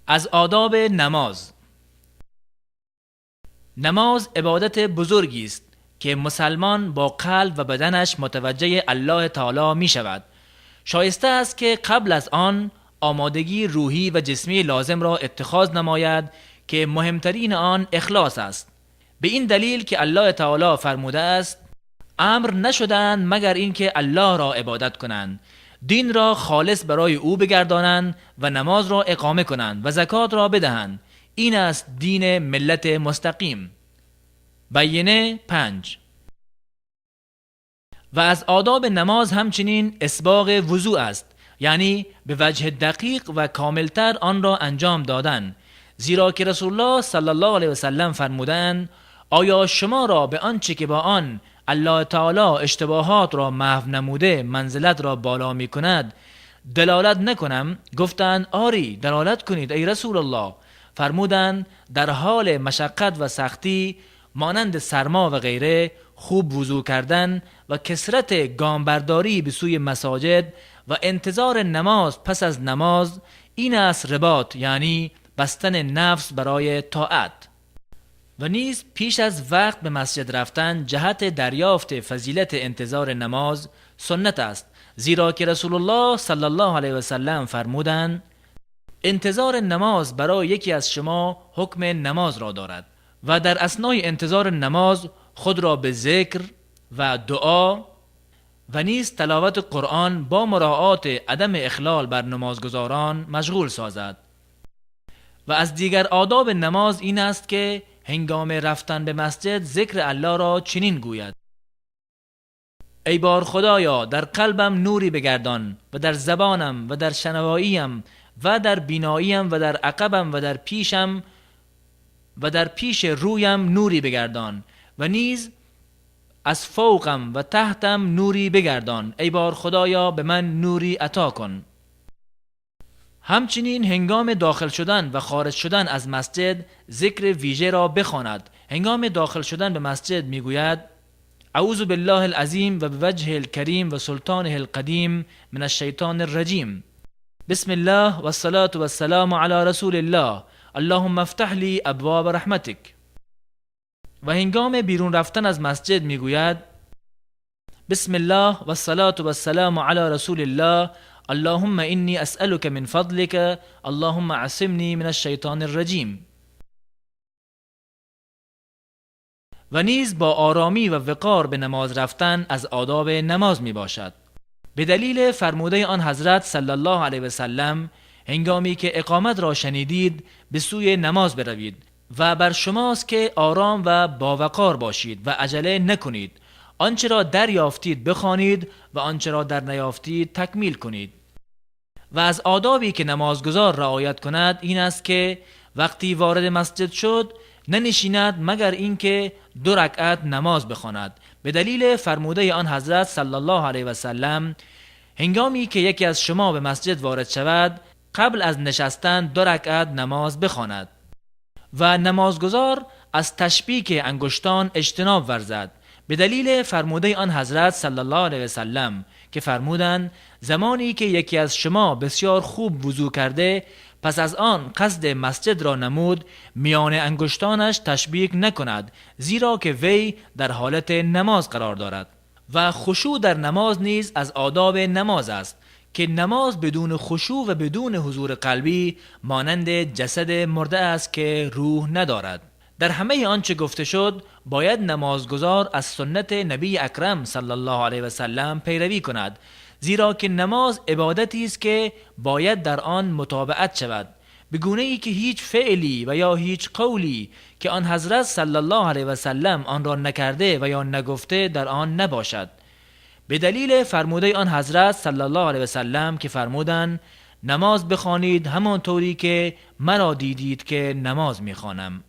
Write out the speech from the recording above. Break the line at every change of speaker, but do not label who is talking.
از آداب نماز. نماز عبادت بزرگی است که مسلمان با قلب و بدنش متوجه الله تعالی می شود. شایسته است که قبل از آن آمادگی روحی و جسمی لازم را اتخاذ نماید که مهمترین آن اخلاص است. به این دلیل که الله تعالی فرموده است: امر نشدند مگر اینکه الله را عبادت کنند، دین را خالص برای او بگردانند و نماز را اقامه کنند و زکات را بدهند. این است دین ملت مستقیم. بینه 5. و از آداب نماز همچنین اسباغ وضوء است، یعنی به وجه دقیق و کاملتر آن را انجام دادن، زیرا که رسول الله صلی الله علیه و سلم فرمودند: آیا شما را به آنچه که با آن الله تعالی اشتباهات را محو نموده منزلت را بالا می کند دلالت نکنم؟ گفتند: آری، دلالت کنید ای رسول الله. فرمودند: در حال مشقت و سختی مانند سرما و غیره خوب وضو کردن و کثرت گامبرداری به سوی مساجد و انتظار نماز پس از نماز، این است رباط، یعنی بستن نفس برای طاعت. و نیز پیش از وقت به مسجد رفتن جهت دریافت فضیلت انتظار نماز سنت است، زیرا که رسول الله صلی الله علیه و سلم فرمودند: انتظار نماز برای یکی از شما حکم نماز را دارد و در اثنای انتظار نماز خود را به ذکر و دعا و نیز تلاوت قرآن با مراعات عدم اخلال بر نمازگزاران مشغول سازد. و از دیگر آداب نماز این است که هنگام رفتن به مسجد ذکر الله را چنین گوید: ای بار خدایا در قلبم نوری بگردان و در زبانم و در شنواییم و در بیناییم و در عقبم و در پیشم و در پیش رویم نوری بگردان و نیز از فوقم و تحتم نوری بگردان. ای بار خدایا به من نوری عطا کن. همچنین هنگام داخل شدن و خارج شدن از مسجد ذکر ویژه را بخواند. هنگام داخل شدن به مسجد میگوید: اعوذ بالله العظیم و بوجهه الکریم و سلطانه القدیم من الشیطان الرجیم. بسم الله و الصلاة و السلام علی رسول الله. اللهم افتح لی ابواب رحمتک. و هنگام بیرون رفتن از مسجد میگوید: بسم الله و الصلاة و السلام علی رسول الله. اللهم انی اسألک من فضلک. اللهم عصمنی من الشیطان الرجیم. و نیز با آرامی و وقار به نماز رفتن از آداب نماز می باشد. به دلیل فرموده آن حضرت صلی الله علیه و سلم: هنگامی که اقامت را شنیدید به سوی نماز بروید و بر شماست که آرام و باوقار باشید و عجله نکنید. آنچه را دریافتید بخوانید و آنچه را در نیافتید تکمیل کنید. و از آدابی که نمازگزار رعایت کند این است که وقتی وارد مسجد شد ننشیند مگر اینکه 2 رکعت نماز بخواند، به دلیل فرموده آن حضرت صلی الله علیه و سلم: هنگامی که یکی از شما به مسجد وارد شود قبل از نشستن 2 رکعت نماز بخواند. و نمازگزار از تشبیک انگشتان اجتناب ورزد، به دلیل فرموده آن حضرت صلی الله علیه و سلم که فرمودند: زمانی که یکی از شما بسیار خوب وضو کرده پس از آن قصد مسجد را نمود، میان انگشتانش تشبیک نکند، زیرا که وی در حالت نماز قرار دارد. و خشوع در نماز نیز از آداب نماز است که نماز بدون خشوع و بدون حضور قلبی مانند جسد مرده است که روح ندارد. در همه آنچه گفته شد باید نمازگزار از سنت نبی اکرم صلی الله علیه و سلم پیروی کند، زیرا که نماز عبادتی است که باید در آن متابعت شود، به گونه ای که هیچ فعلی و یا هیچ قولی که آن حضرت صلی الله علیه و سلم آن را نکرده و یا نگفته در آن نباشد. به دلیل فرموده آن حضرت صلی الله علیه و سلم که فرمودند: نماز بخوانید همانطوری که مرا دیدید که نماز میخوانم.